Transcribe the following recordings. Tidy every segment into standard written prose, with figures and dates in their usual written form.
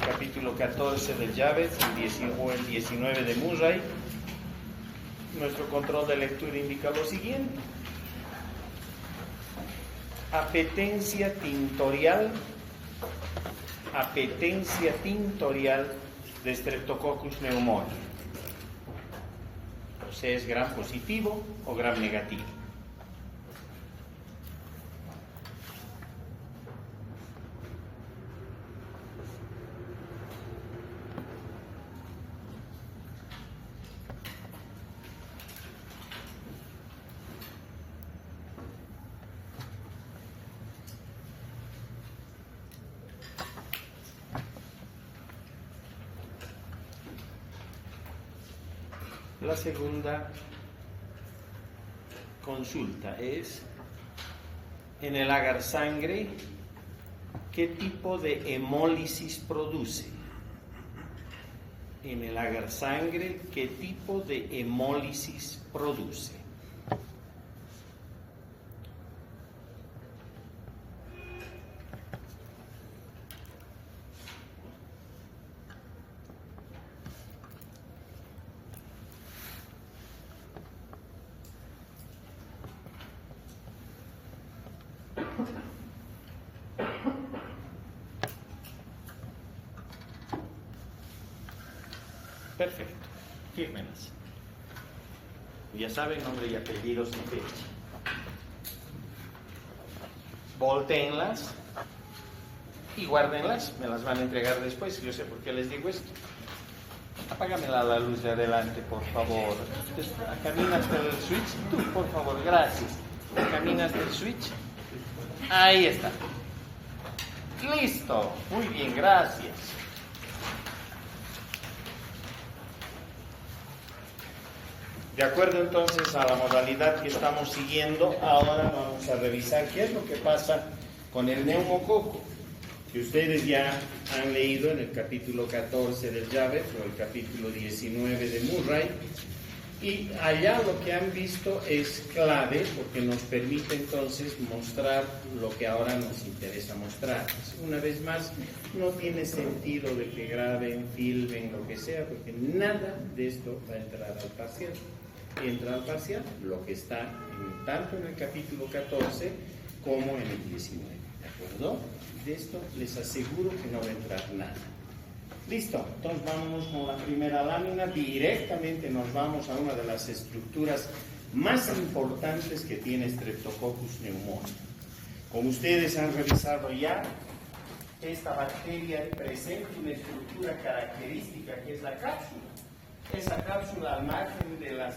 capítulo 14 del Javed o el 19 de Murray. Nuestro control de lectura indica lo siguiente: apetencia tintorial de Streptococcus pneumoniae. O sea, es gram positivo o gram negativo. La segunda consulta es: en el agar sangre, ¿qué tipo de hemólisis produce? En el agar sangre, ¿qué tipo de hemólisis produce? Perfecto, fírmenlas. Ya saben, nombre y apellidos y fecha. Voltéenlas y guárdenlas. Me las van a entregar después. Yo sé por qué les digo esto. Apágamela la luz de adelante, por favor. ¿Caminas del switch? Tú, por favor, gracias. ¿Caminas del switch? Ahí está. Listo. Muy bien, gracias. De acuerdo entonces a la modalidad que estamos siguiendo, ahora vamos a revisar qué es lo que pasa con el neumococo, que ustedes ya han leído en el capítulo 14 del Javed o el capítulo 19 de Murray, y allá lo que han visto es clave porque nos permite entonces mostrar lo que ahora nos interesa mostrar. Una vez más, no tiene sentido de que graben, filmen, lo que sea, porque nada de esto va a entrar al parcial. Entra al parcial lo que está tanto en el capítulo 14 como en el 19, ¿de acuerdo? De esto les aseguro que no va a entrar nada. Listo, entonces vamos con la primera lámina, directamente nos vamos a una de las estructuras más importantes que tiene Streptococcus pneumoniae. Como ustedes han revisado ya, esta bacteria presenta una estructura característica que es la cápsula. Esa cápsula, al margen de las,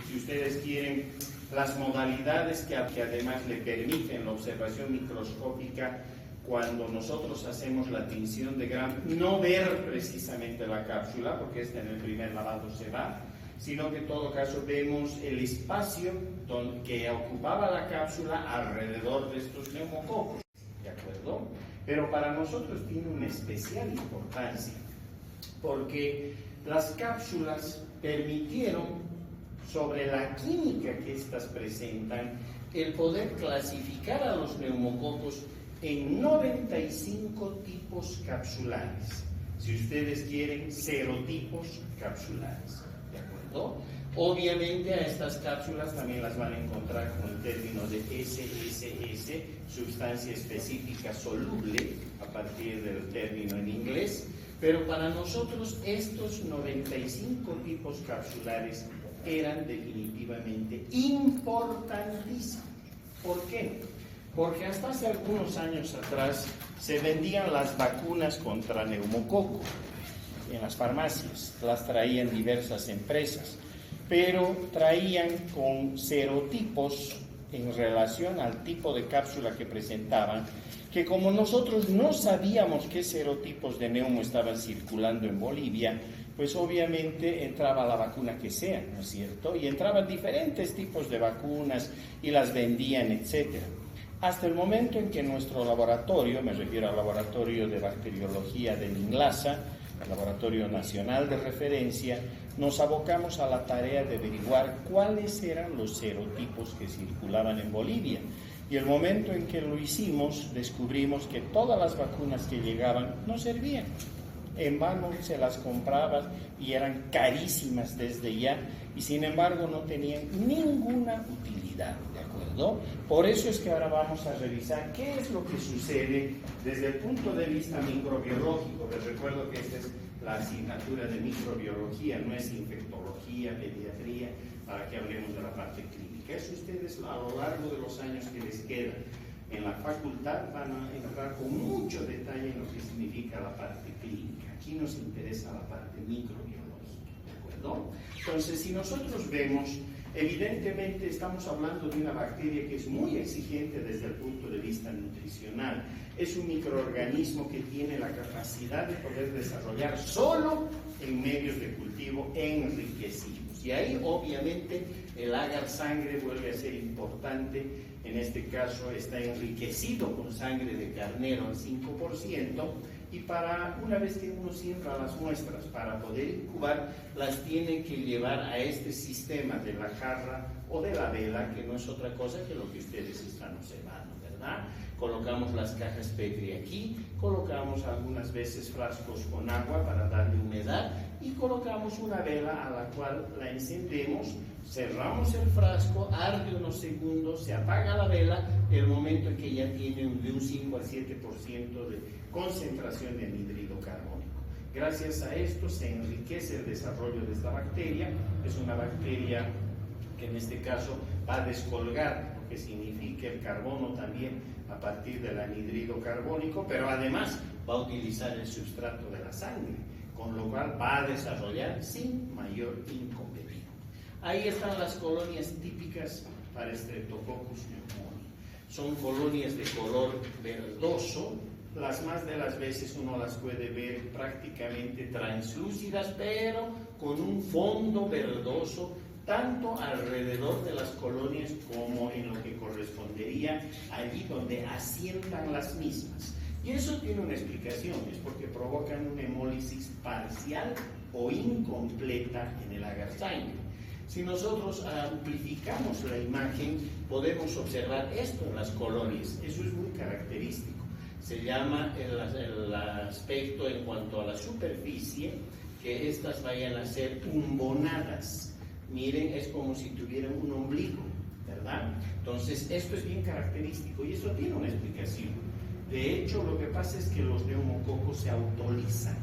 si ustedes quieren, las modalidades que además le permiten la observación microscópica cuando nosotros hacemos la tinción de Gram, no ver precisamente la cápsula, porque esta en el primer lavado se va, sino que en todo caso vemos el espacio que ocupaba la cápsula alrededor de estos neumococos, ¿de acuerdo? Pero para nosotros tiene una especial importancia, porque las cápsulas permitieron, sobre la química que éstas presentan, el poder clasificar a los neumococos en 95 tipos capsulares. Si ustedes quieren, serotipos capsulares, ¿de acuerdo? Obviamente a estas cápsulas también las van a encontrar con el término de SSS, sustancia específica soluble, a partir del término en inglés. Pero para nosotros estos 95 tipos capsulares eran definitivamente importantísimos. ¿Por qué? Porque hasta hace algunos años atrás se vendían las vacunas contra neumococo en las farmacias, las traían diversas empresas, pero traían con serotipos en relación al tipo de cápsula que presentaban, que como nosotros no sabíamos qué serotipos de neumo estaban circulando en Bolivia, pues obviamente entraba la vacuna que sea, ¿no es cierto? Y entraban diferentes tipos de vacunas y las vendían, etcétera. Hasta el momento en que nuestro laboratorio, me refiero al laboratorio de bacteriología del INLASA, el laboratorio nacional de referencia, nos abocamos a la tarea de averiguar cuáles eran los serotipos que circulaban en Bolivia. Y el momento en que lo hicimos, descubrimos que todas las vacunas que llegaban no servían. en vano se las comprabas y eran carísimas desde ya, y sin embargo no tenían ninguna utilidad, ¿de acuerdo? Por eso es que ahora vamos a revisar qué es lo que sucede desde el punto de vista microbiológico. Les recuerdo que esta es la asignatura de microbiología, no es infectología, pediatría, para que hablemos de la parte clínica. Eso ustedes a lo largo de los años que les quedan en la facultad van a entrar con mucho detalle en lo que significa la parte clínica. Aquí nos interesa la parte microbiológica, ¿de acuerdo? Entonces, si nosotros vemos, evidentemente estamos hablando de una bacteria que es muy exigente desde el punto de vista nutricional. Es un microorganismo que tiene la capacidad de poder desarrollar solo en medios de cultivo enriquecidos. Y ahí, obviamente, el agar sangre vuelve a ser importante. En este caso está enriquecido con sangre de carnero al 5%, y para una vez que uno siembra las muestras para poder incubar, las tiene que llevar a este sistema de la jarra o de la vela, que no es otra cosa que lo que ustedes están observando, ¿verdad? Colocamos las cajas Petri aquí, colocamos algunas veces frascos con agua para darle humedad y colocamos una vela a la cual la encendemos, cerramos el frasco, arde unos segundos, se apaga la vela, el momento en que ya tiene de un 5 al 7% de concentración de anhídrido carbónico. Gracias a esto se enriquece el desarrollo de esta bacteria. Es una bacteria que en este caso va a descolgar, lo que significa el carbono también a partir del anhídrido carbónico, pero además va a utilizar el sustrato de la sangre, con lo cual va a desarrollar sin mayor inconveniente. Ahí están las colonias típicas para Streptococcus pneumoniae. Son colonias de color verdoso. Las más de las veces uno las puede ver prácticamente translúcidas, pero con un fondo verdoso, tanto alrededor de las colonias como en lo que correspondería allí donde asientan las mismas. Y eso tiene una explicación, es porque provocan una hemólisis parcial o incompleta en el agar sangre. Si nosotros amplificamos la imagen, podemos observar esto en las colonias. Eso es muy característico. Se llama el aspecto en cuanto a la superficie, que estas vayan a ser umbonadas. Miren, es como si tuvieran un ombligo, ¿verdad? Entonces, esto es bien característico y eso tiene una explicación. De hecho, lo que pasa es que los neumococos se autolizan,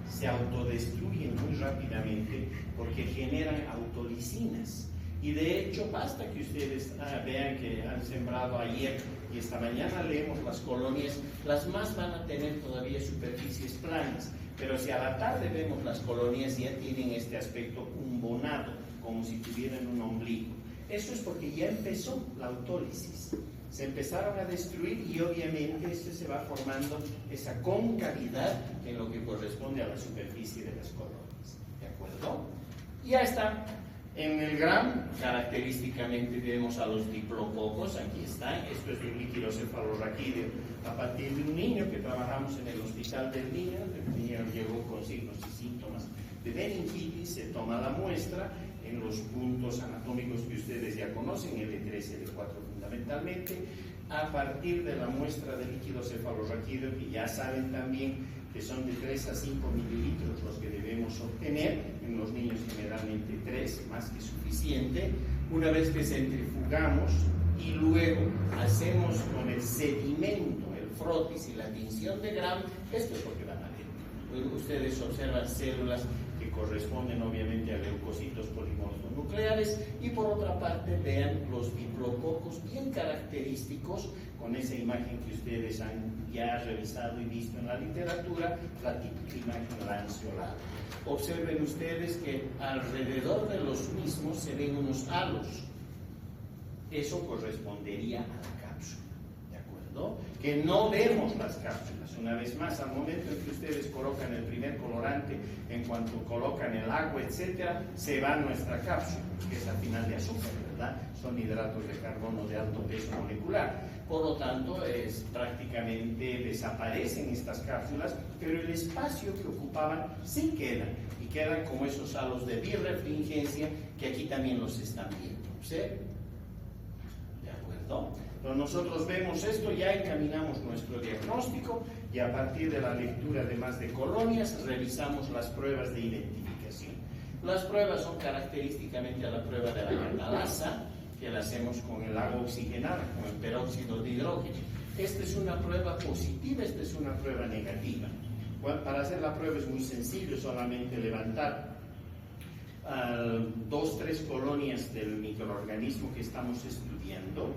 se autodestruyen muy rápidamente porque generan autolisinas. Y de hecho, basta que ustedes vean que han sembrado ayer y esta mañana leemos las colonias, las más van a tener todavía superficies planas, pero si a la tarde vemos las colonias ya tienen este aspecto umbonado, como si tuvieran un ombligo. Eso es porque ya empezó la autólisis. Se empezaron a destruir y obviamente se va formando esa concavidad en lo que corresponde a la superficie de las colonias. ¿De acuerdo? Ya está. En el Gram, característicamente vemos a los diplococos, aquí están. Esto es un líquido cefalorraquídeo a partir de un niño que trabajamos en el hospital del niño. El niño llegó con signos y síntomas de meningitis, se toma la muestra en los puntos anatómicos que ustedes ya conocen, L3, L4 fundamentalmente. A partir de la muestra de líquido cefalorraquídeo, que ya saben también que son de 3 a 5 mililitros los que debemos obtener, en los niños generalmente 3, más que suficiente. Una vez que centrifugamos y luego hacemos con el sedimento, el frotis y la tinción de Gram, esto es lo que van a ver. Ustedes observan células que corresponden obviamente a leucocitos polimorfonucleares y por otra parte vean los diplococos bien característicos con esa imagen que ustedes han ya revisado y visto en la literatura, la típica imagen lanceolada. Observen ustedes que alrededor de los mismos se ven unos halos. Eso correspondería a la cápsula, ¿de acuerdo? Que no vemos las cápsulas. Una vez más, al momento en que ustedes colocan el primer colorante, en cuanto colocan el agua, etcétera, se va nuestra cápsula, que es al final de azúcar, ¿verdad? Son hidratos de carbono de alto peso molecular. Por lo tanto, prácticamente desaparecen estas cápsulas, pero el espacio que ocupaban sí queda, y quedan como esos halos de birrefringencia que aquí también los están viendo. ¿Sí? ¿De acuerdo? Cuando nosotros vemos esto, ya encaminamos nuestro diagnóstico, y a partir de la lectura además de colonias revisamos las pruebas de identificación. Las pruebas son característicamente a la prueba de la catalasa, que la hacemos con el agua oxigenada, con el peróxido de hidrógeno. Esta es una prueba positiva, esta es una prueba negativa. Bueno, para hacer la prueba es muy sencillo, solamente levantar 2-3 colonias del microorganismo que estamos estudiando.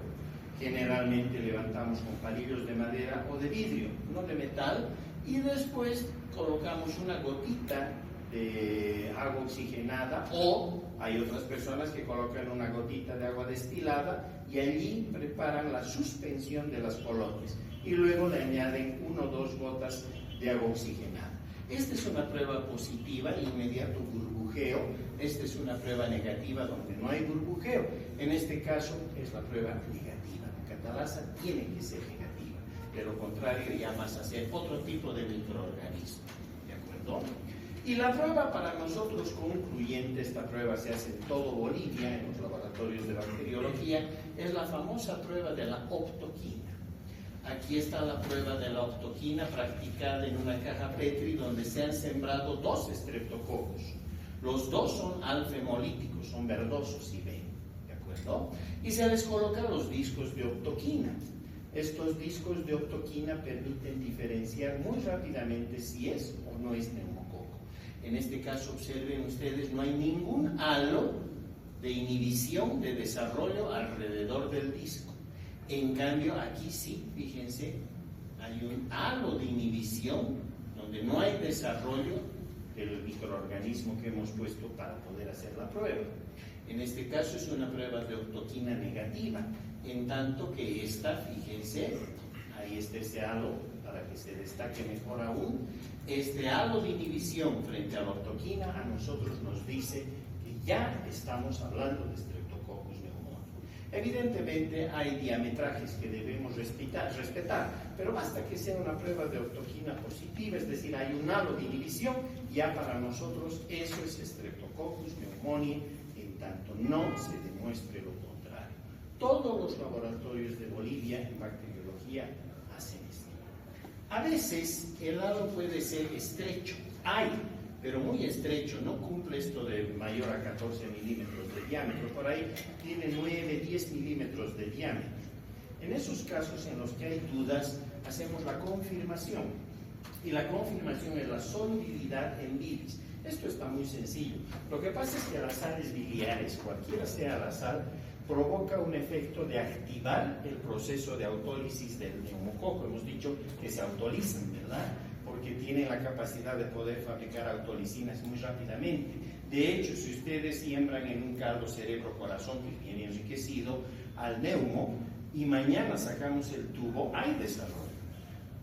Generalmente levantamos con palillos de madera o de vidrio, no de metal, y después colocamos una gotita de agua oxigenada, o hay otras personas que colocan una gotita de agua destilada y allí preparan la suspensión de las colonias y luego le añaden 1 o 2 gotas de agua oxigenada. Esta es una prueba positiva, inmediato burbujeo. Esta es una prueba negativa donde no hay burbujeo. En este caso es la prueba negativa. La catalasa tiene que ser negativa. De lo contrario llamas a ser otro tipo de microorganismo. ¿De acuerdo? Y la prueba para nosotros concluyente, esta prueba se hace en todo Bolivia, en los laboratorios de bacteriología, es la famosa prueba de la optoquina. Aquí está la prueba de la optoquina practicada en una caja Petri donde se han sembrado 2 estreptococos. Los 2 son alfa-hemolíticos, son verdosos, si ven, ¿de acuerdo? Y se les colocan los discos de optoquina. Estos discos de optoquina permiten diferenciar muy rápidamente si es o no es neumococo. En este caso, observen ustedes, no hay ningún halo de inhibición de desarrollo alrededor del disco. En cambio, aquí sí, fíjense, hay un halo de inhibición donde no hay desarrollo del microorganismo que hemos puesto para poder hacer la prueba. En este caso es una prueba de optoquina negativa, en tanto que esta, fíjense, ahí está ese halo, para que se destaque mejor aún, este halo de inhibición frente a la optoquina a nosotros nos dice que ya estamos hablando de Streptococcus pneumoniae. Evidentemente hay diametrajes que debemos respetar, pero basta que sea una prueba de optoquina positiva, es decir, hay un halo de inhibición, ya para nosotros eso es Streptococcus pneumoniae, en tanto no se demuestre lo contrario. Todos los laboratorios de Bolivia en bacteriología hacen esto. A veces el halo puede ser estrecho, pero muy estrecho, no cumple esto de mayor a 14 milímetros de diámetro, por ahí tiene 9-10 milímetros de diámetro. En esos casos en los que hay dudas, hacemos la confirmación, y la confirmación es la solubilidad en bilis. Esto está muy sencillo. Lo que pasa es que las sales biliares, cualquiera sea la sal, provoca un efecto de activar el proceso de autólisis del neumococo. Hemos dicho que se autolizan, ¿verdad? Porque tienen la capacidad de poder fabricar autolisinas muy rápidamente. De hecho, si ustedes siembran en un caldo cerebro-corazón que viene enriquecido al neumo y mañana sacamos el tubo, hay desarrollo.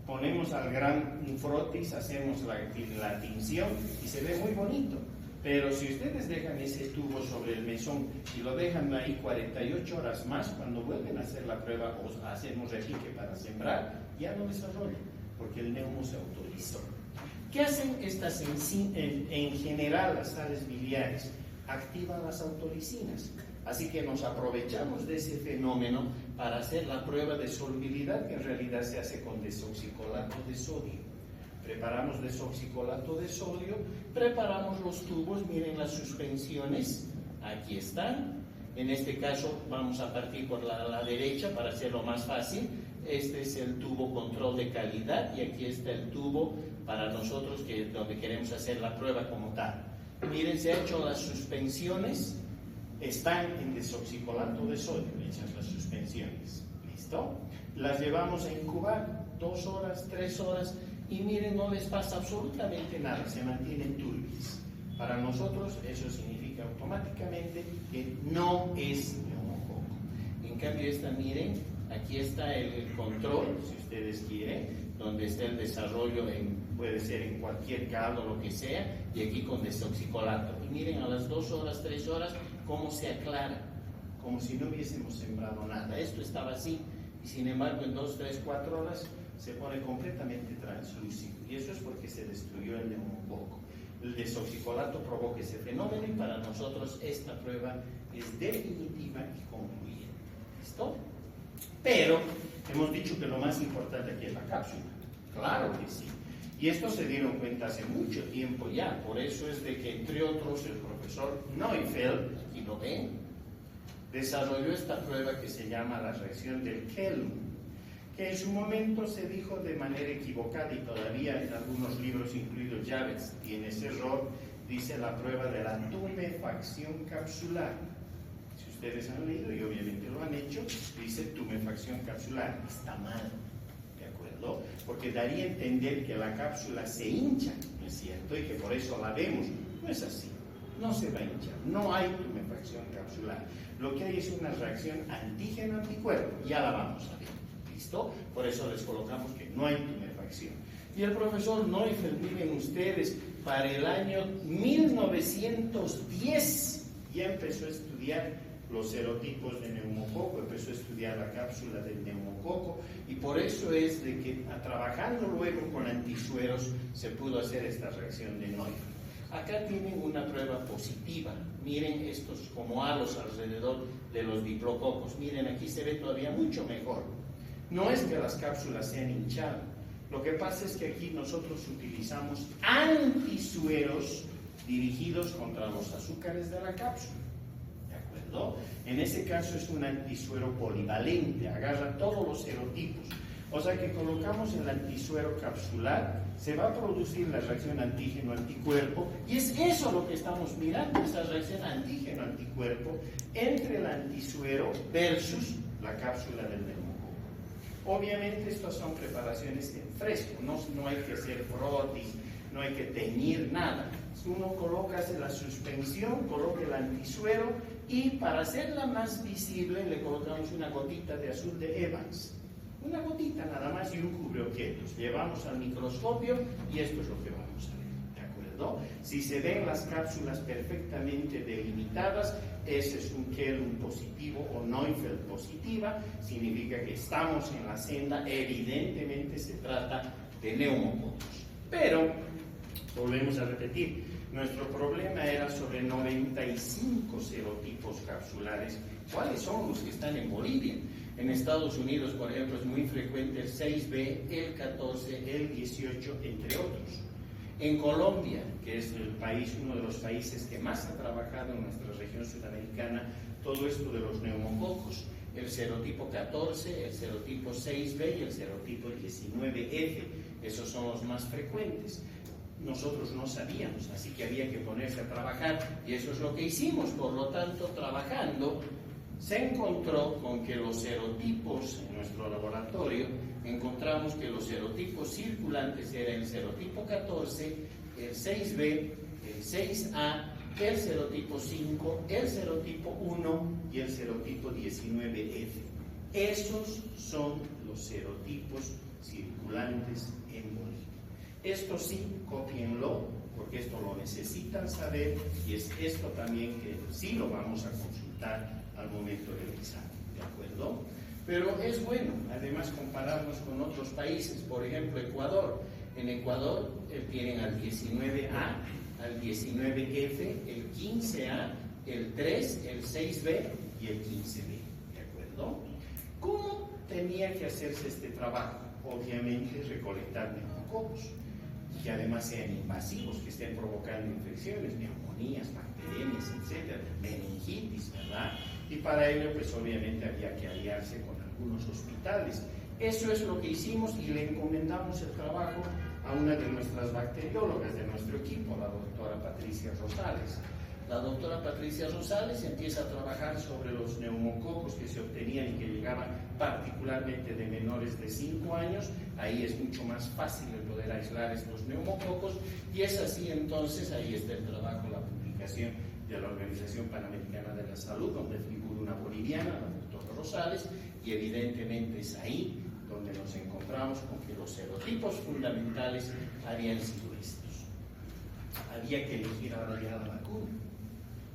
Ponemos al gran frotis, hacemos la tinción y se ve muy bonito. Pero si ustedes dejan ese tubo sobre el mesón y lo dejan ahí 48 horas más, cuando vuelven a hacer la prueba o hacemos repique para sembrar, ya no desarrolla, porque el neumo se autorizó. ¿Qué hacen estas en general las sales biliares? Activan las autolisinas. Así que nos aprovechamos de ese fenómeno para hacer la prueba de solubilidad, que en realidad se hace con desoxicolato de sodio. Preparamos desoxicolato de sodio, preparamos los tubos, miren las suspensiones, aquí están. En este caso vamos a partir por la derecha para hacerlo más fácil. Este es el tubo control de calidad y aquí está el tubo para nosotros donde queremos hacer la prueba como tal. Miren, se han hecho las suspensiones, están en desoxicolato de sodio, hechas las suspensiones. ¿Listo? Las llevamos a incubar 2 horas, 3 horas. Y miren, no les pasa absolutamente nada, se mantienen turbias. Para nosotros eso significa automáticamente que no es neumococo. En cambio esta, miren, aquí está el control, si ustedes quieren, donde está el desarrollo, puede ser en cualquier caldo, lo que sea, y aquí con desoxicolato. Y miren, a las 2 horas, 3 horas, cómo se aclara, como si no hubiésemos sembrado nada. Esto estaba así, y sin embargo en 2, 3, 4 horas se pone completamente translúcido, y eso es porque se destruyó el neumococo. El desoxicolato provoca ese fenómeno y para nosotros esta prueba es definitiva y concluyente. ¿Listo? Pero hemos dicho que lo más importante aquí es la cápsula. Claro que sí. Y esto se dieron cuenta hace mucho tiempo ya. Por eso es de que, entre otros, el profesor Neufeld, y lo ven, desarrolló esta prueba que se llama la reacción del Kelm, que en su momento se dijo de manera equivocada, y todavía en algunos libros, incluidos Jabez, tiene ese error, dice la prueba de la tumefacción capsular. Si ustedes han leído, y obviamente lo han hecho, dice tumefacción capsular. Está mal, ¿de acuerdo? Porque daría a entender que la cápsula se hincha, ¿no es cierto? Y que por eso la vemos. No es así. No se va a hinchar. No hay tumefacción capsular. Lo que hay es una reacción antígeno-anticuerpo. Ya la vamos a ver. ¿Listo? Por eso les colocamos que no hay tumefacción. Y el profesor Neufeld, miren ustedes, para el año 1910 ya empezó a estudiar los serotipos de neumococo, empezó a estudiar la cápsula del neumococo, y por eso es de que trabajando luego con antisueros se pudo hacer esta reacción de Neufeld. Acá tienen una prueba positiva. Miren estos como halos alrededor de los diplococos. Miren, aquí se ve todavía mucho mejor. No es que las cápsulas sean hinchadas. Lo que pasa es que aquí nosotros utilizamos antisueros dirigidos contra los azúcares de la cápsula. ¿De acuerdo? En ese caso es un antisuero polivalente, agarra todos los serotipos. O sea que colocamos el antisuero capsular, se va a producir la reacción antígeno-anticuerpo, y es eso lo que estamos mirando, esa reacción antígeno-anticuerpo entre el antisuero versus la cápsula del neumococo. Obviamente estas son preparaciones en fresco, no hay que hacer frotis, no hay que teñir nada. Uno coloca la suspensión, coloca el antisuero, y para hacerla más visible le colocamos una gotita de azul de Evans. Una gotita nada más y un cubreobjetos. Llevamos al microscopio y esto es lo que vamos a ver. ¿De acuerdo? Si se ven las cápsulas perfectamente delimitadas, ese es un Kelm positivo o Neufeld positiva, significa que estamos en la senda, evidentemente se trata de neumococos. Pero, volvemos a repetir, nuestro problema era sobre 95 serotipos capsulares. ¿Cuáles son los que están en Bolivia? En Estados Unidos, por ejemplo, es muy frecuente el 6B, el 14, el 18, entre otros. En Colombia, que es el país, uno de los países que más ha trabajado en nuestra región sudamericana, todo esto de los neumococos, el serotipo 14, el serotipo 6B y el serotipo 19F, esos son los más frecuentes. Nosotros no sabíamos, así que había que ponerse a trabajar, y eso es lo que hicimos. Por lo tanto, trabajando, se encontró con que los serotipos en nuestro laboratorio, encontramos que los serotipos circulantes eran el serotipo 14, el 6B, el 6A, el serotipo 5, el serotipo 1 y el serotipo 19F. Esos son los serotipos circulantes en Bolivia. Esto sí, cópienlo, porque esto lo necesitan saber, y es esto también que sí lo vamos a consultar al momento del examen, ¿de acuerdo? Pero es bueno, además, compararnos con otros países, por ejemplo, Ecuador. En Ecuador tienen al 19A, al 19F, el 15A, el 3, el 6B y el 15B, ¿de acuerdo? ¿Cómo tenía que hacerse este trabajo? Obviamente, recolectar neumococos, que además sean invasivos, que estén provocando infecciones, neumonías, bacterias, etcétera, meningitis, ¿verdad? Y para ello, pues obviamente había que aliarse con algunos hospitales. Eso es lo que hicimos, y le encomendamos el trabajo a una de nuestras bacteriólogas de nuestro equipo, la doctora Patricia Rosales. La doctora Patricia Rosales empieza a trabajar sobre los neumococos que se obtenían y que llegaban particularmente de menores de 5 años. Ahí es mucho más fácil el poder aislar estos neumococos, y es así entonces, ahí está el trabajo, la publicación de la Organización Panamericana de la Salud, donde figura una boliviana, la doctora Rosales, y evidentemente es ahí donde nos encontramos con que los serotipos fundamentales habían sido estos. Había que elegir ahora ya la vacuna.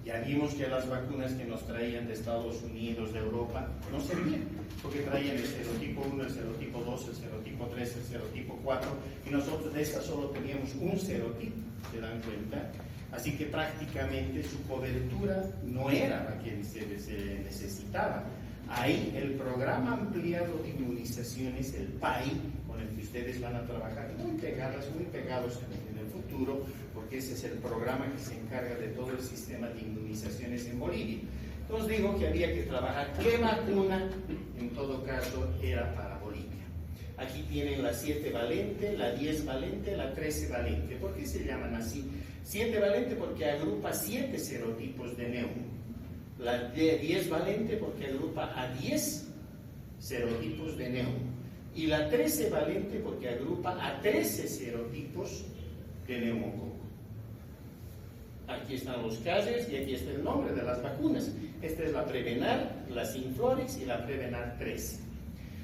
Ya vimos que las vacunas que nos traían de Estados Unidos, de Europa, no servían, porque traían el serotipo 1, el serotipo 2, el serotipo 3, el serotipo 4, y nosotros de esas solo teníamos un serotipo, ¿se dan cuenta? Así que prácticamente su cobertura no era la que se necesitaba. Ahí el programa ampliado de inmunizaciones, el PAI, con el que ustedes van a trabajar muy pegados en el futuro, porque ese es el programa que se encarga de todo el sistema de inmunizaciones en Bolivia. Entonces digo que había que trabajar qué vacuna, en todo caso, era para Bolivia. Aquí tienen la 7 valente, la 10 valente, la 13 valente. ¿Por qué se llaman así? 7 valente porque agrupa 7 serotipos de neumo. La 10 valente porque agrupa a 10 serotipos de neumo. Y la 13 valente porque agrupa a 13 serotipos de neumococo. Aquí están los casos y aquí está el nombre de las vacunas. Esta es la Prevenar, la Synflorix y la Prevenar 13.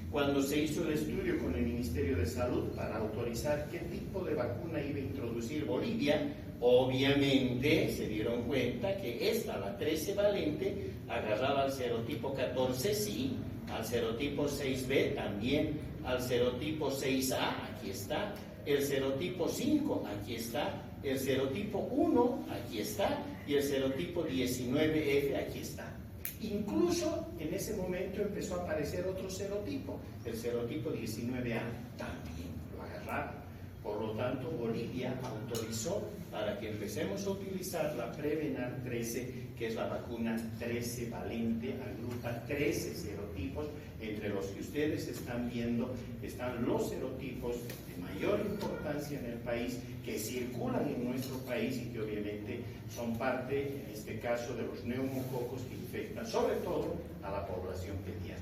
Cuando se hizo el estudio con el Ministerio de Salud para autorizar qué tipo de vacuna iba a introducir Bolivia, obviamente se dieron cuenta que esta, la 13 valente, agarraba al serotipo 14, sí, al serotipo 6B también, al serotipo 6A, aquí está, el serotipo 5, aquí está, el serotipo 1, aquí está, y el serotipo 19F, aquí está. Incluso en ese momento empezó a aparecer otro serotipo, el serotipo 19A, también lo agarraron. Por lo tanto, Bolivia autorizó para que empecemos a utilizar la Prevenar 13, que es la vacuna 13 valente, agrupa 13 serotipos, entre los que ustedes están viendo están los serotipos de mayor importancia en el país, que circulan en nuestro país y que obviamente son parte, en este caso, de los neumococos que infectan, sobre todo a la población pediátrica.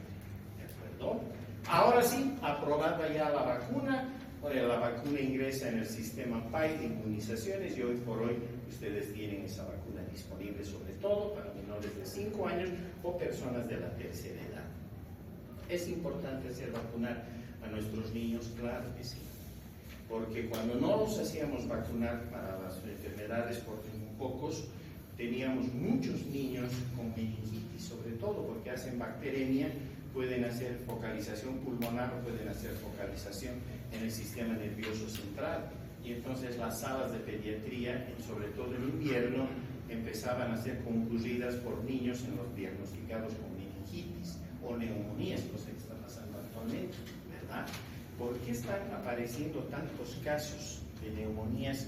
¿De acuerdo? Ahora sí, aprobada ya la vacuna. La vacuna ingresa en el sistema PAI de inmunizaciones y hoy por hoy ustedes tienen esa vacuna disponible sobre todo para menores de 5 años o personas de la tercera edad. ¿Es importante hacer vacunar a nuestros niños? Claro que sí, porque cuando no los hacíamos vacunar para las enfermedades por neumococos, teníamos muchos niños con meningitis, sobre todo porque hacen bacteremia, pueden hacer focalización pulmonar o pueden hacer focalización en el sistema nervioso central. Y entonces las salas de pediatría, sobre todo en invierno, empezaban a ser concurridas por niños en los diagnosticados con meningitis o neumonías, cosa que está pasando actualmente, ¿verdad? ¿Por qué están apareciendo tantos casos de neumonías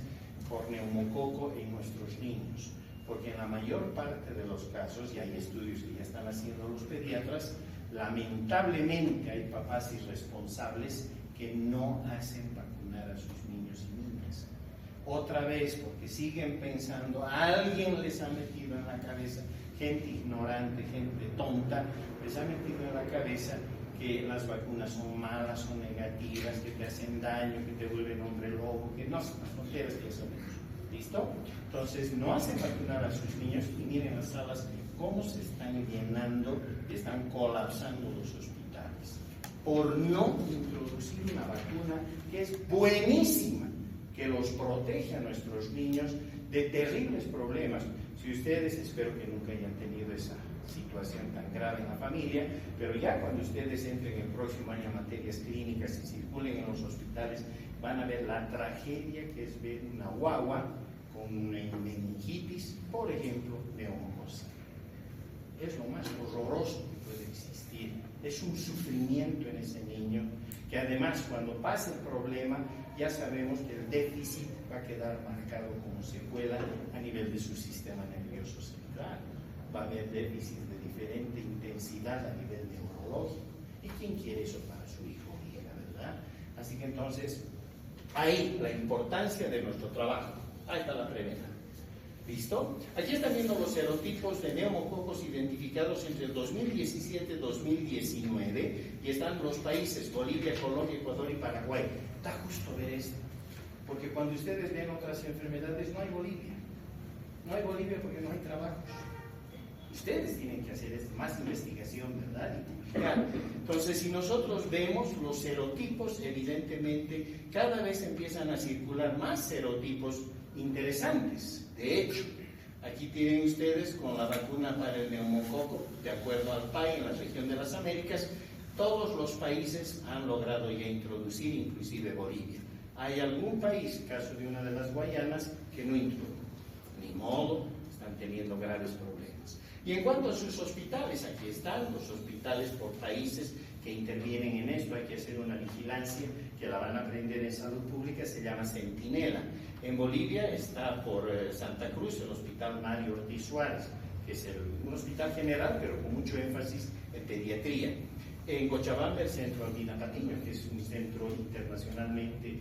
por neumococo en nuestros niños? Porque en la mayor parte de los casos, y hay estudios que ya están haciendo los pediatras, lamentablemente hay papás irresponsables que no hacen vacunar a sus niños y niñas. Otra vez, porque siguen pensando, alguien les ha metido en la cabeza, gente ignorante, gente tonta, les ha metido en la cabeza que las vacunas son malas, son negativas, que te hacen daño, que te vuelven hombre lobo, que no son las tonteras que son eso. ¿Listo? Entonces no hacen vacunar a sus niños y miren las salas cómo se están llenando, están colapsando los hospitales por no introducir una vacuna que es buenísima, que los protege a nuestros niños de terribles problemas. Si ustedes, espero que nunca hayan tenido esa situación tan grave en la familia, pero ya cuando ustedes entren el próximo año a materias clínicas y circulen en los hospitales, van a ver la tragedia que es ver una guagua con una meningitis, por ejemplo, neumocosa. Es lo más horroroso que puede existir. Es un sufrimiento en ese niño, que además cuando pase el problema, ya sabemos que el déficit va a quedar marcado como secuela a nivel de su sistema nervioso central. Va a haber déficit de diferente intensidad a nivel neurológico. ¿Y quién quiere eso para su hijo o hija, verdad? Así que entonces, ahí la importancia de nuestro trabajo. Ahí está la Prevenar. ¿Listo? Aquí están viendo los serotipos de neumococos identificados entre el 2017 y 2019 y están los países Bolivia, Colombia, Ecuador y Paraguay. Da justo ver esto, porque cuando ustedes ven otras enfermedades no hay Bolivia. No hay Bolivia porque no hay trabajo. Ustedes tienen que hacer más investigación, ¿verdad? Y publicar. Entonces, si nosotros vemos los serotipos, evidentemente cada vez empiezan a circular más serotipos interesantes. De hecho, aquí tienen ustedes con la vacuna para el neumococo, de acuerdo al PAI en la región de las Américas, todos los países han logrado ya introducir, inclusive Bolivia. Hay algún país, caso de una de las Guayanas, que no introdujo. Ni modo, están teniendo graves problemas. Y en cuanto a sus hospitales, aquí están los hospitales por países que intervienen en esto. Hay que hacer una vigilancia que la van a aprender en salud pública, se llama Centinela. En Bolivia está por Santa Cruz el Hospital Mario Ortiz Suárez, que es un hospital general, pero con mucho énfasis en pediatría. En Cochabamba el Centro Albina Patiño, que es un centro internacionalmente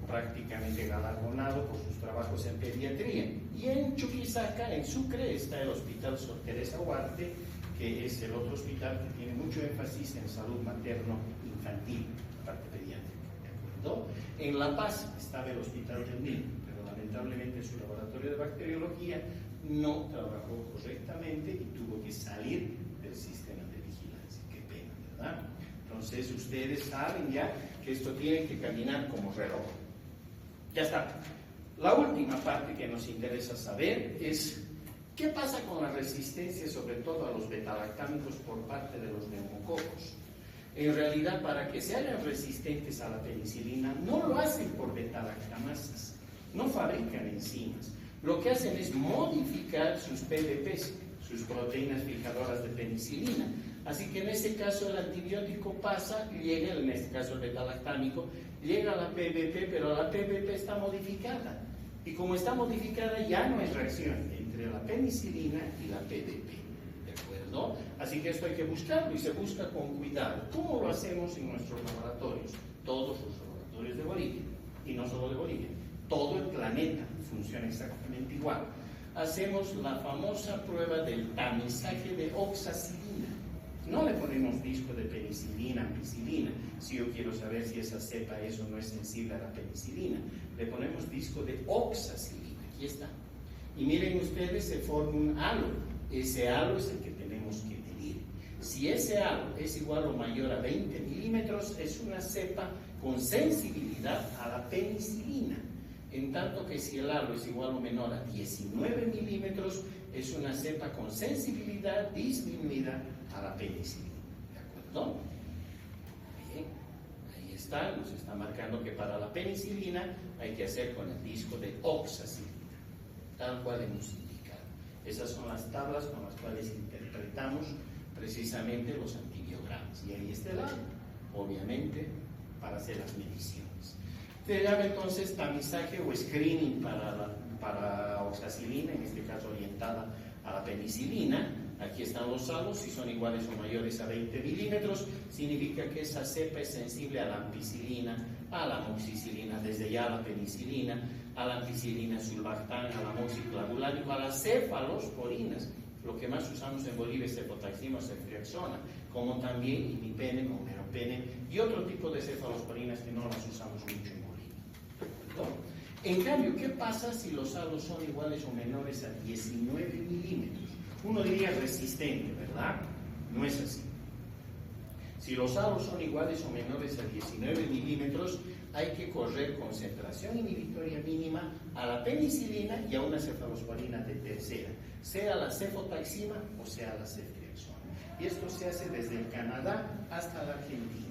prácticamente galardonado por sus trabajos en pediatría. Y en Chuquisaca, en Sucre, está el Hospital Sor Teresa Huarte, que es el otro hospital que tiene mucho énfasis en salud materno-infantil, parte pediátrica, ¿de acuerdo? En La Paz estaba el Hospital del Niño, pero lamentablemente su laboratorio de bacteriología no trabajó correctamente y tuvo que salir del sistema de vigilancia. Qué pena, ¿verdad? Entonces ustedes saben ya que esto tiene que caminar como reloj. Ya está. La última parte que nos interesa saber es qué pasa con la resistencia, sobre todo a los betalactámicos por parte de los neumococos. En realidad, para que se hagan resistentes a la penicilina, no lo hacen por betalactamasas, no fabrican enzimas. Lo que hacen es modificar sus PDPs, sus proteínas fijadoras de penicilina. Así que en ese caso el antibiótico pasa, llega, en este caso el betalactámico, llega a la PBP, pero la PBP está modificada. Y como está modificada, ya no hay reacción entre la penicilina y la PBP. ¿De acuerdo? Así que esto hay que buscarlo y se busca con cuidado. ¿Cómo lo hacemos en nuestros laboratorios? Todos los laboratorios de Bolivia, y no solo de Bolivia, todo el planeta funciona exactamente igual. Hacemos la famosa prueba del tamizaje de oxacilina. No le ponemos disco de penicilina, ampicilina, si yo quiero saber si esa cepa es o no es sensible a la penicilina. Le ponemos disco de oxacilina, aquí está. Y miren ustedes, se forma un halo. Ese halo es el que tenemos que medir. Si ese halo es igual o mayor a 20 milímetros, es una cepa con sensibilidad a la penicilina. En tanto que si el halo es igual o menor a 19 milímetros, es una cepa con sensibilidad disminuida a la penicilina. ¿De acuerdo? Bien, ahí está, nos está marcando que para la penicilina hay que hacer con el disco de oxacilina, tal cual hemos indicado. Esas son las tablas con las cuales interpretamos precisamente los antibiogramas. Y ahí está el halo, obviamente, para hacer las mediciones. Se llama entonces tamizaje o screening para oxacilina, en este caso orientada a la penicilina. Aquí están los halos, si son iguales o mayores a 20 milímetros, significa que esa cepa es sensible a la ampicilina, a la amoxicilina, desde ya a la penicilina, a la ampicilina sulbactam, a la amoxiclavulánico, a las cefalosporinas. Lo que más usamos en Bolivia es cefotaxima o ceftriaxona, como también imipene, como meropene y otro tipo de cefalosporinas que no las usamos mucho en Bolivia. ¿No? En cambio, ¿qué pasa si los halos son iguales o menores a 19 milímetros? Uno diría resistente, ¿verdad? No es así. Si los halos son iguales o menores a 19 milímetros, hay que correr concentración inhibitoria mínima a la penicilina y a una cefalosporina de tercera, sea la cefotaxima o sea la ceftriaxona. Y esto se hace desde el Canadá hasta la Argentina.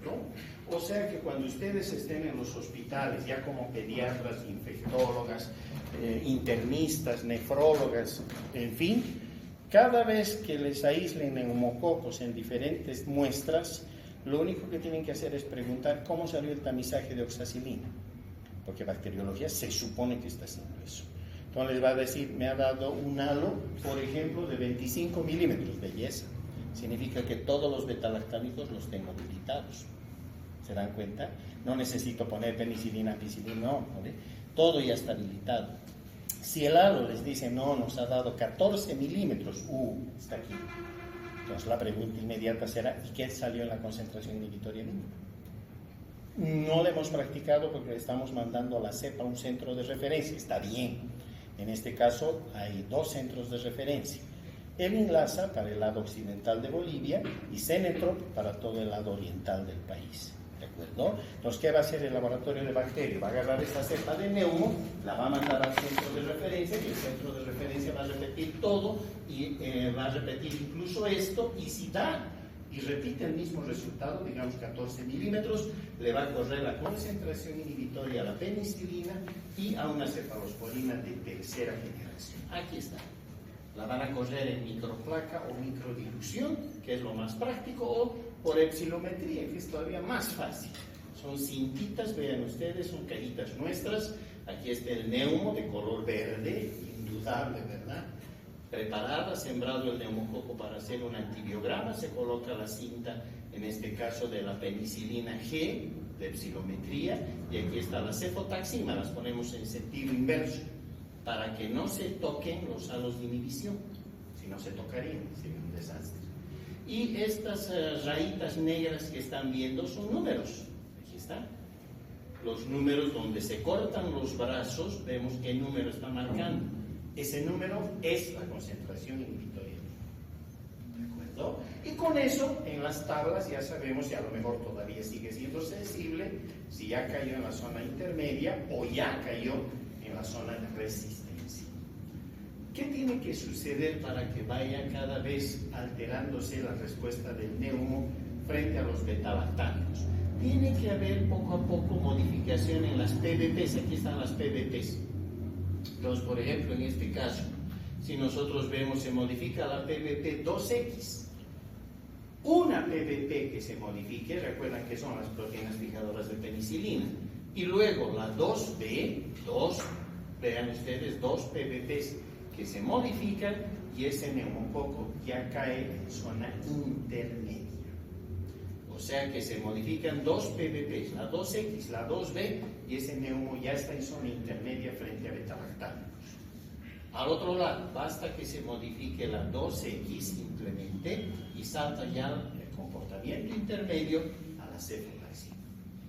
¿No? O sea que cuando ustedes estén en los hospitales, ya como pediatras, infectólogas, internistas, nefrólogas, en fin, cada vez que les aíslen neumococos en diferentes muestras, lo único que tienen que hacer es preguntar cómo salió el tamizaje de oxacilina, porque bacteriología se supone que está haciendo eso. Entonces les va a decir, me ha dado un halo, por ejemplo, de 25 milímetros, belleza. Significa que todos los betalactámicos los tengo habilitados. ¿Se dan cuenta? No necesito poner penicilina, ampicilina, no, ¿vale? Todo ya está habilitado. Si el halo les dice, no, nos ha dado 14 milímetros, está aquí. Entonces la pregunta inmediata será, ¿y qué salió en la concentración inhibitoria mínima? No lo hemos practicado porque le estamos mandando la cepa a un centro de referencia, está bien. En este caso hay 2 centros de referencia. El INLASA para el lado occidental de Bolivia y Cenetrop para todo el lado oriental del país. ¿De acuerdo? Entonces, ¿qué va a hacer el laboratorio de bacterias? Va a agarrar esta cepa de neumo, la va a mandar al centro de referencia y el centro de referencia va a repetir todo y va a repetir incluso esto, y si da y repite el mismo resultado, digamos 14 milímetros, le va a correr la concentración inhibitoria a la penicilina y a una cefalosporina de tercera generación. Aquí está. La van a correr en microplaca o microdilución, que es lo más práctico, o por epsilometría, que es todavía más fácil. Son cintitas, vean ustedes, son cajitas nuestras. Aquí está el neumo de color verde, indudable, ¿verdad? Preparada, sembrado el neumococo para hacer un antibiograma, se coloca la cinta, en este caso de la penicilina G, de epsilometría, y aquí está la cefotaxima, las ponemos en sentido inverso, para que no se toquen los halos de inhibición, si no se tocarían, sería un desastre. Y estas rayitas negras que están viendo son números, aquí están. Los números donde se cortan los brazos, vemos qué número está marcando. Ese número es la concentración inhibitoria. ¿De acuerdo? Y con eso, en las tablas ya sabemos si a lo mejor todavía sigue siendo sensible, si ya cayó en la zona intermedia o ya cayó en la zona de resistencia. ¿Qué tiene que suceder para que vaya cada vez alterándose la respuesta del neumo frente a los betalactámicos? Tiene que haber poco a poco modificación en las PBPs. Aquí están las PBPs. Entonces, por ejemplo, en este caso, si nosotros vemos, se modifica la PBP 2X. Una PBP que se modifique, recuerdan que son las proteínas fijadoras de penicilina. Y luego la 2B, vean ustedes, 2 PBPs que se modifican y ese neumococo ya cae en zona intermedia. O sea que se modifican 2 PBPs, la 2X, la 2B, y ese neumo ya está en zona intermedia frente a betalactámicos. Al otro lado, basta que se modifique la 2X simplemente y salta ya el comportamiento intermedio a la cefotaxima.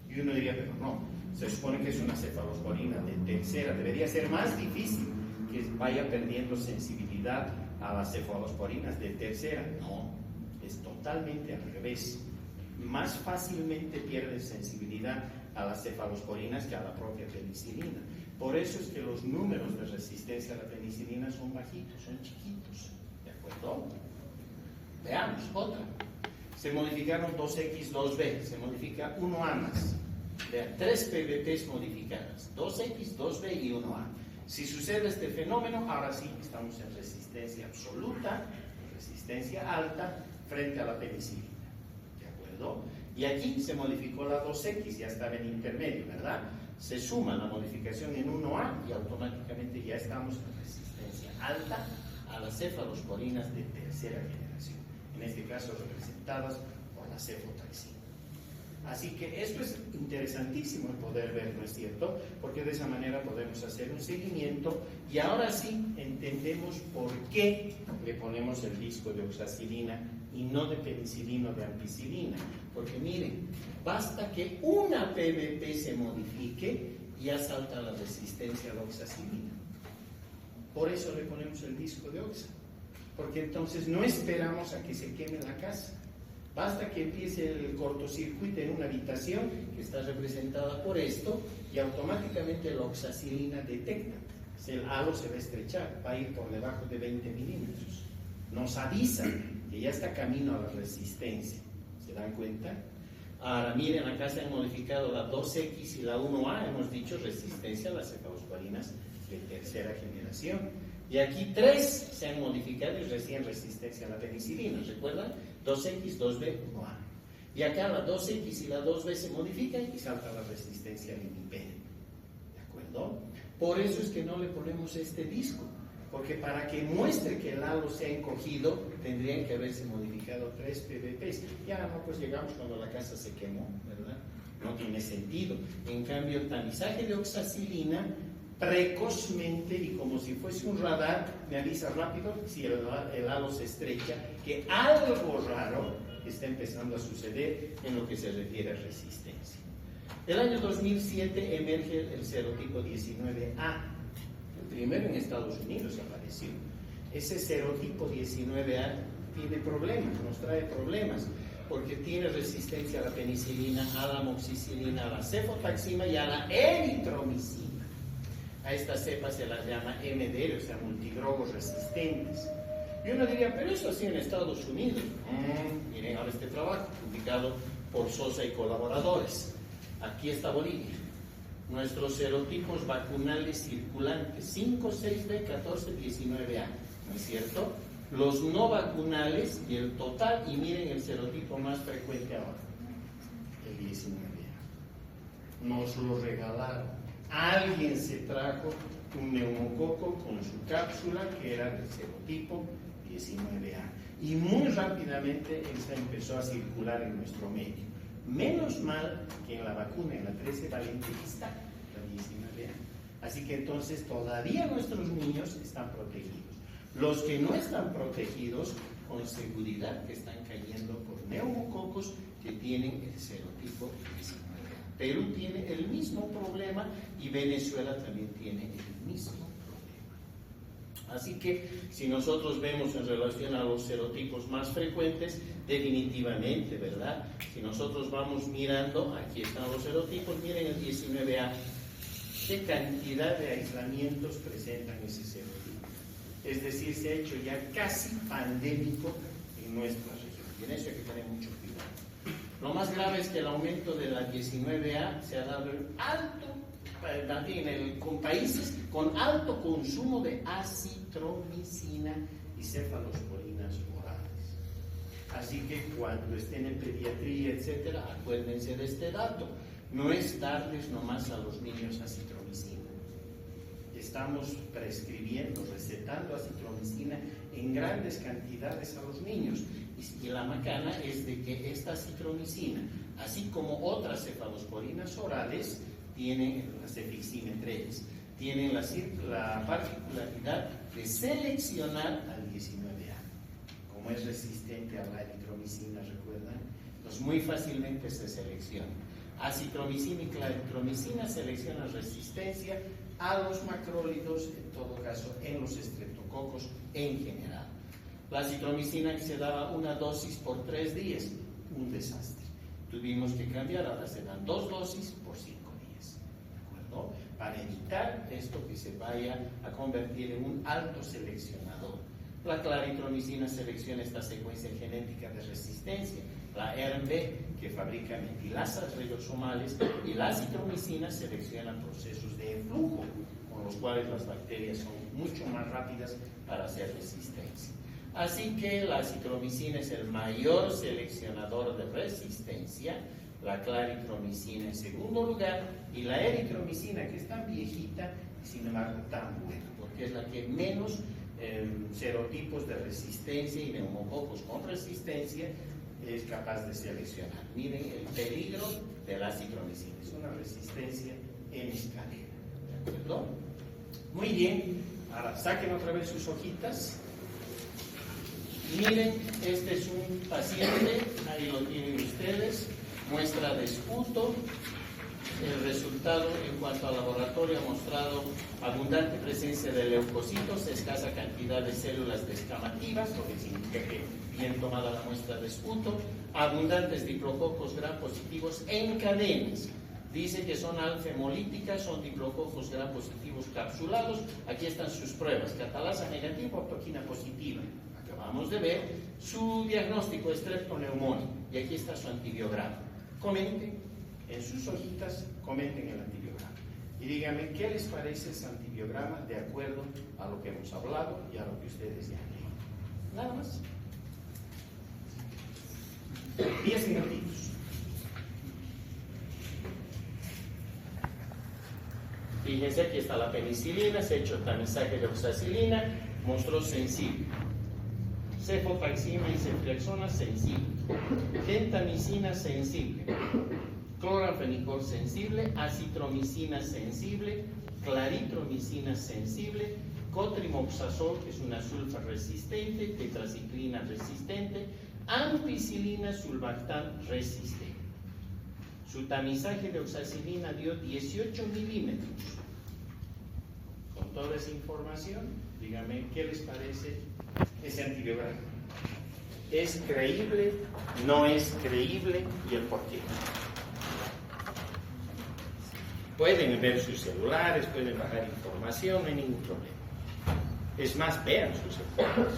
Y uno diría, pero no, se supone que es una cefalosporina de tercera, debería ser más difícil que vaya perdiendo sensibilidad a las cefalosporinas de tercera. No, es totalmente al revés. Más fácilmente pierden sensibilidad a las cefalosporinas que a la propia penicilina. Por eso es que los números de resistencia a la penicilina son bajitos, son chiquitos. ¿De acuerdo? Veamos, otra. Se modificaron 2X, 2B, se modifica 1A más. Vean, 3 PBPs modificadas, 2X, 2B y 1A. Si sucede este fenómeno, ahora sí estamos en resistencia absoluta, resistencia alta, frente a la penicilina. Y aquí se modificó la 2X, ya estaba en intermedio, ¿verdad? Se suma la modificación en 1A y automáticamente ya estamos en resistencia alta a las cefalosporinas de tercera generación, en este caso representadas por la cefotaxima. Así que esto es interesantísimo el poder ver, ¿no es cierto? Porque de esa manera podemos hacer un seguimiento y ahora sí entendemos por qué le ponemos el disco de oxacilina y no de penicilina o de ampicilina. Porque miren, basta que una PBP se modifique y ya salta la resistencia a la oxacilina. Por eso le ponemos el disco de oxa. Porque entonces no esperamos a que se queme la casa. Basta que empiece el cortocircuito en una habitación que está representada por esto y automáticamente la oxacilina detecta. El halo se va a estrechar, va a ir por debajo de 20 milímetros. Nos avisa que ya está camino a la resistencia. ¿Se dan cuenta? Ahora miren, acá se han modificado la 2X y la 1A, hemos dicho resistencia a las cefalosporinas de tercera generación. Y aquí 3 se han modificado y recién resistencia a la penicilina, ¿recuerdan? 2X, 2B, 1A. Y acá la 2X y la 2B se modifican y salta la resistencia al imipenem. ¿De acuerdo? Por eso es que no le ponemos este disco, porque para que muestre que el halo se ha encogido, tendrían que haberse modificado 3 PBPs. Ya no, pues llegamos cuando la casa se quemó, ¿verdad? No tiene sentido. En cambio, el tamizaje de oxacilina precozmente y como si fuese un radar, me avisa rápido si el halo se estrecha, que algo raro está empezando a suceder en lo que se refiere a resistencia. El año 2007 emerge el serotipo 19A. El primero en Estados Unidos apareció. Ese serotipo 19A tiene problemas, nos trae problemas, porque tiene resistencia a la penicilina, a la amoxicilina, a la cefotaxima y a la eritromicina. A estas cepas se las llama MDR, o sea, multidrogos resistentes. Y uno diría, pero eso así en Estados Unidos. Miren ahora este trabajo, publicado por Sosa y colaboradores. Aquí está Bolivia. Nuestros serotipos vacunales circulantes, 5, 6B, 14, 19A. ¿No es cierto? Los no vacunales y el total, y miren el serotipo más frecuente ahora, el 19A. nos lo regalaron. Alguien se trajo un neumococo con su cápsula que era del serotipo 19A y muy rápidamente esta empezó a circular en nuestro medio. Menos mal que en la vacuna, en la 13 valente, está la 19A. Así que entonces todavía nuestros niños están protegidos. Los que no están protegidos, con seguridad que están cayendo por neumococos que tienen el serotipo 19A. Perú tiene el mismo problema y Venezuela también tiene el mismo problema. Así que si nosotros vemos en relación a los serotipos más frecuentes, definitivamente, ¿verdad? Si nosotros vamos mirando, aquí están los serotipos, miren el 19A, ¿qué cantidad de aislamientos presentan ese serotipo? Es decir, se ha hecho ya casi pandémico en nuestra región. Y en eso hay que tener mucho cuidado. Lo más grave es que el aumento de la 19A se ha dado en alto, también con países con alto consumo de acitromicina y cefalosporinas orales. Así que cuando estén en pediatría, etcétera, acuérdense de este dato. No es darles nomás a los niños acitromicina. Estamos prescribiendo, recetando acitromicina en grandes cantidades a los niños. Y la macana es de que esta acitromicina, así como otras cefalosporinas orales, tienen la cefixime entre ellas, tienen la particularidad de seleccionar al 19A. Como es resistente a la eritromicina, ¿recuerdan? Entonces muy fácilmente se selecciona. Acitromicina y claritromicina seleccionan resistencia a los macrólidos, en todo caso en los estreptococos en general. La acitromicina que se daba una dosis por 3 días, un desastre. Tuvimos que cambiar, ahora se dan 2 dosis por 5 días, ¿de acuerdo? Para evitar esto que se vaya a convertir en un alto seleccionador. La claritromicina selecciona esta secuencia genética de resistencia, la RB, que fabrica metilasas ribosomales, y la acitromicina selecciona procesos de flujo, con los cuales las bacterias son mucho más rápidas para hacer resistencia. Así que la acitromicina es el mayor seleccionador de resistencia, la claritromicina en segundo lugar, y la eritromicina, que es tan viejita y sin embargo tan buena, porque es la que menos serotipos de resistencia y neumococos con resistencia es capaz de seleccionar. Miren el peligro de la acitromicina, es una resistencia en escalera, ¿de acuerdo? Muy bien, ahora saquen otra vez sus hojitas. Miren, este es un paciente, ahí lo tienen ustedes, muestra de esputo. El resultado en cuanto al laboratorio ha mostrado abundante presencia de leucocitos, escasa cantidad de células descamativas, lo que significa que bien tomada la muestra de esputo, abundantes diplococos gram positivos en cadenas. Dice que son alfa-hemolíticas, son diplococos gram positivos capsulados. Aquí están sus pruebas: catalasa negativa, ortoquina positiva. Acabamos de ver su diagnóstico streptoneumonía y aquí está su antibiograma. Comenten en sus hojitas, comenten el antibiograma y díganme qué les parece ese antibiograma de acuerdo a lo que hemos hablado y a lo que ustedes ya han leído. Nada más. 10 minutitos. Fíjense, aquí está la penicilina, se ha hecho tamizaje de oxacilina, mostró sensible. Cefotaxima y ceftriaxona sensible. Gentamicina sensible. Cloranfenicol sensible, acitromicina sensible, claritromicina sensible, cotrimoxazol, que es una sulfa resistente, tetraciclina resistente, ampicilina sulbactam resistente. Su tamizaje de oxacilina dio 18 milímetros. Con toda esa información, díganme qué les parece ese antibiograma. ¿Es creíble? ¿No es creíble? ¿Y el por qué? Pueden ver sus celulares, pueden bajar información, no hay ningún problema. Es más, vean sus celulares.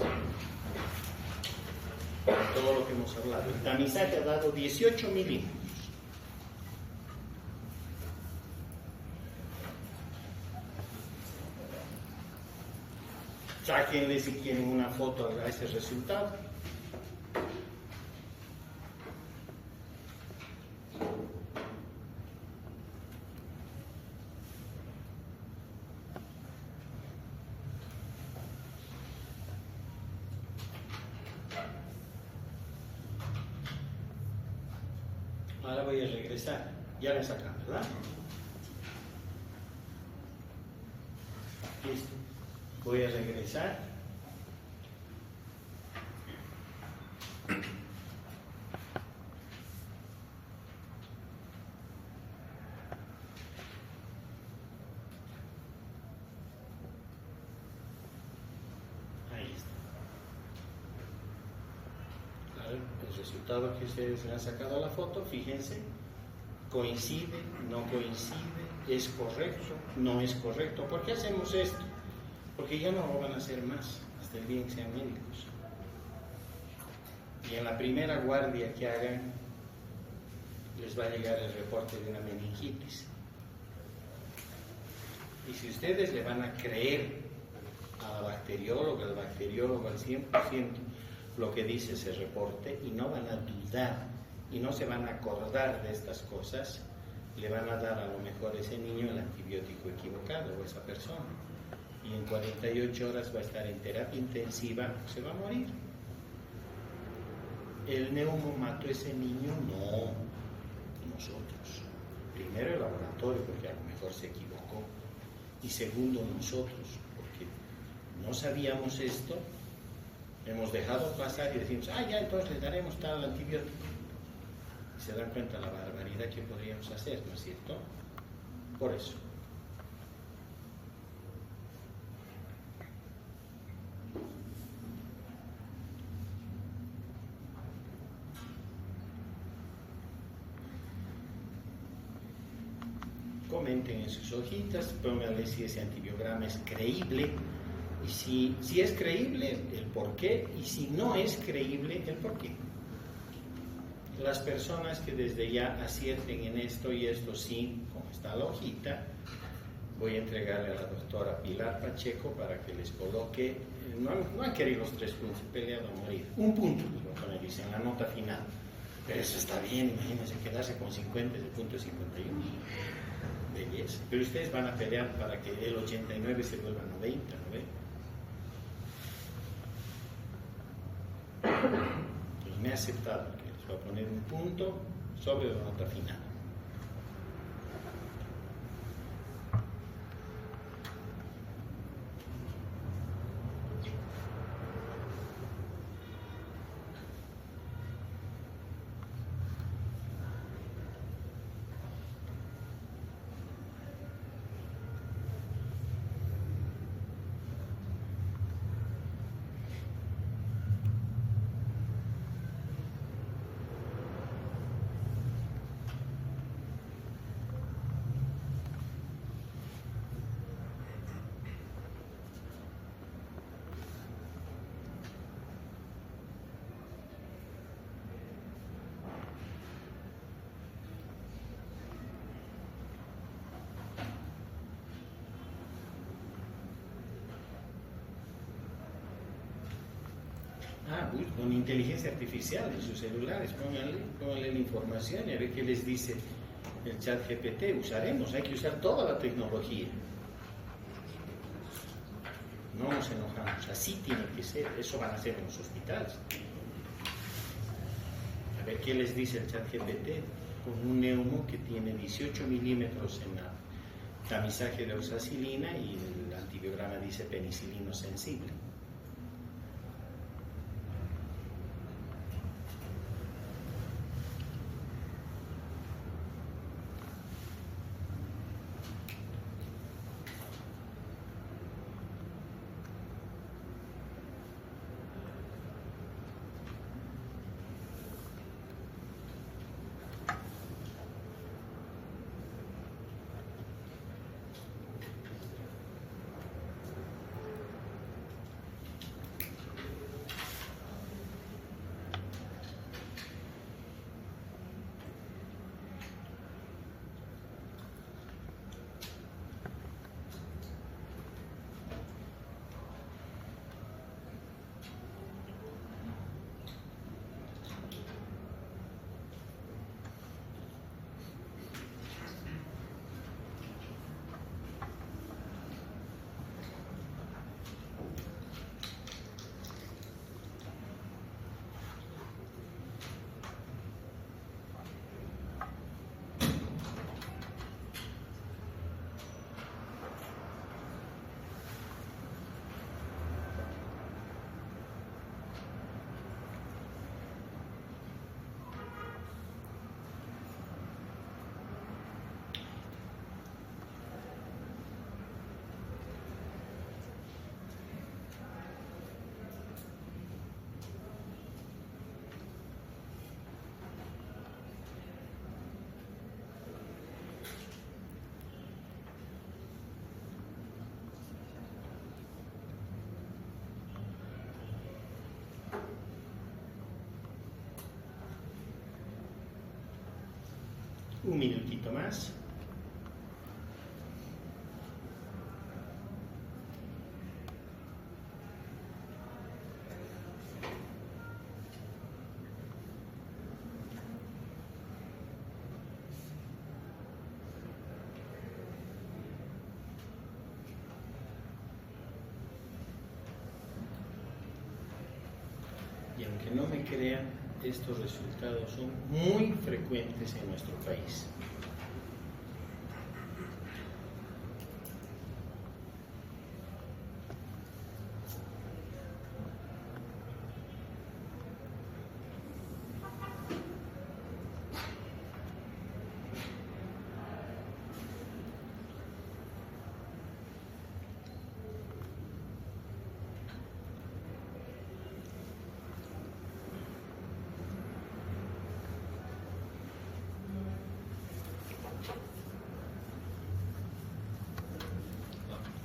Todo lo que hemos hablado. El tamizaje ha dado 18 milímetros. Sáquenle si quieren una foto a ese resultado. Ahora voy a regresar. Ya la sacan, ¿verdad? Listo. Voy a regresar. Ahí está. Claro, el resultado que ustedes le han sacado a la foto, fíjense, coincide, no coincide, es correcto, no es correcto. ¿Por qué hacemos esto? Porque ya no lo van a hacer más, hasta el día en que sean médicos. Y en la primera guardia que hagan, les va a llegar el reporte de una meningitis. Y si ustedes le van a creer a la bacterióloga, al bacteriólogo al 100% lo que dice ese reporte, y no van a dudar y no se van a acordar de estas cosas, le van a dar a lo mejor a ese niño el antibiótico equivocado o esa persona. Y en 48 horas va a estar en terapia intensiva, se va a morir. ¿El neumo mató a ese niño? No, nosotros. Primero el laboratorio, porque a lo mejor se equivocó. Y segundo nosotros, porque no sabíamos esto, hemos dejado pasar y decimos, ya, entonces le daremos tal antibiótico. Y se dan cuenta de la barbaridad que podríamos hacer, ¿no es cierto? Por eso. Comenten en sus hojitas, pónganle si ese antibiograma es creíble, y si es creíble, el por qué, y si no es creíble, el por qué. Las personas que desde ya acierten en esto y esto sí, como está la hojita, voy a entregarle a la doctora Pilar Pacheco para que les coloque, no han querido los 3 puntos, peleado a morir, un punto, es lo que me dicen, la nota final. Pero eso está bien, imagínense quedarse con 50 de punto 51. Belleza. Pero ustedes van a pelear para que el 89 se vuelva 90, ¿no ve? Pues me ha aceptado que les voy a poner un punto sobre la nota final. Con inteligencia artificial en sus celulares, pónganle la información y a ver qué les dice el chat GPT. Hay que usar toda la tecnología. No nos enojamos, así tiene que ser, eso van a hacer en los hospitales. A ver qué les dice el chat GPT con un neumo que tiene 18 milímetros en la tamizaje de oxacilina y el antibiograma dice penicilino sensible. Un minutito más. Y aunque no me crean, estos resultados son muy frecuentes en nuestro país.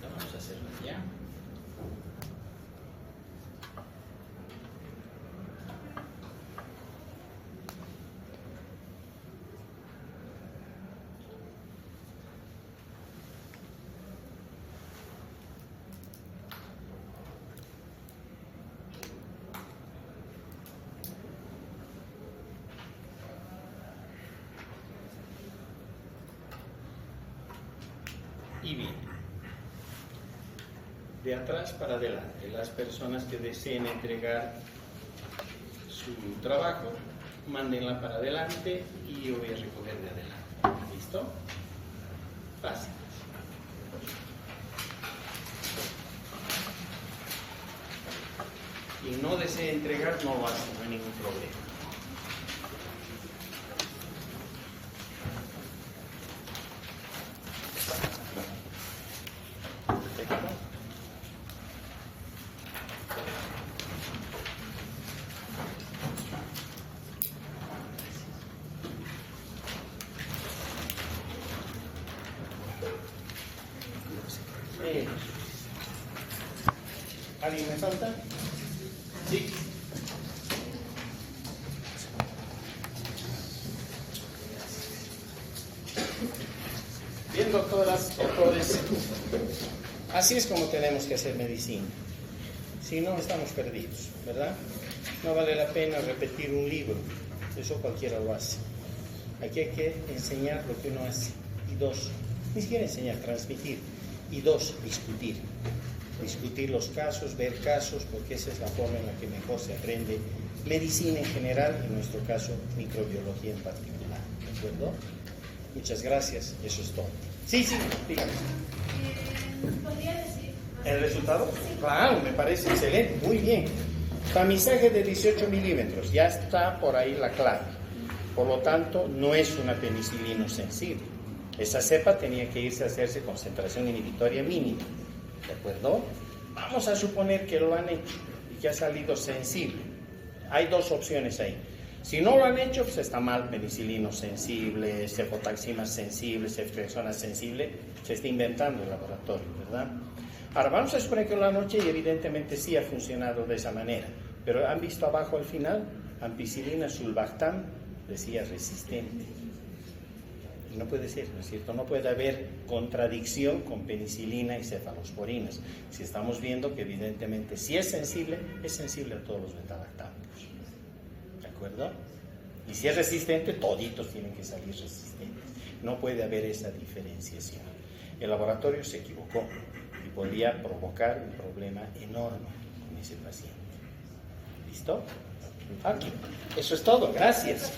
Vamos a hacerlo ya. Y bien, de atrás para adelante, las personas que deseen entregar su trabajo, mándenla para adelante y yo voy a recoger de adelante. ¿Listo? Fácil. Quien no desee entregar no lo hace, no hay ningún problema. ¿Alguien me falta? Sí. Bien, doctoras, doctores, así es como tenemos que hacer medicina. Si no, estamos perdidos, ¿verdad? No vale la pena repetir un libro, eso cualquiera lo hace. Aquí hay que enseñar lo que uno hace. Y dos, ni siquiera enseñar, transmitir. Y dos, discutir. Discutir los casos, ver casos, porque esa es la forma en la que mejor se aprende medicina en general, en nuestro caso microbiología en particular. ¿De acuerdo? Muchas gracias, eso es todo. Sí, dígame. ¿Podría decir? ¿El resultado? Claro, me parece excelente, muy bien. Tamizaje de 18 milímetros, ya está por ahí la clave. Por lo tanto, no es una penicilina sensible. Esa cepa tenía que irse a hacerse concentración inhibitoria mínima. ¿De acuerdo? Vamos a suponer que lo han hecho y que ha salido sensible. Hay dos opciones ahí. Si no lo han hecho, pues está mal, penicilino sensible, cefotaxima sensible, ceftriaxona sensible, se está inventando el laboratorio, ¿verdad? Ahora vamos a suponer que lo han hecho y evidentemente sí ha funcionado de esa manera. Pero han visto abajo al final, ampicilina sulbactam, decía resistente. No puede ser, ¿no es cierto? No puede haber contradicción con penicilina y cefalosporinas. Si estamos viendo que evidentemente si es sensible a todos los betalactámicos. ¿De acuerdo? Y si es resistente, toditos tienen que salir resistentes. No puede haber esa diferenciación. El laboratorio se equivocó y podría provocar un problema enorme con ese paciente. ¿Listo? Aquí. Eso es todo. Gracias.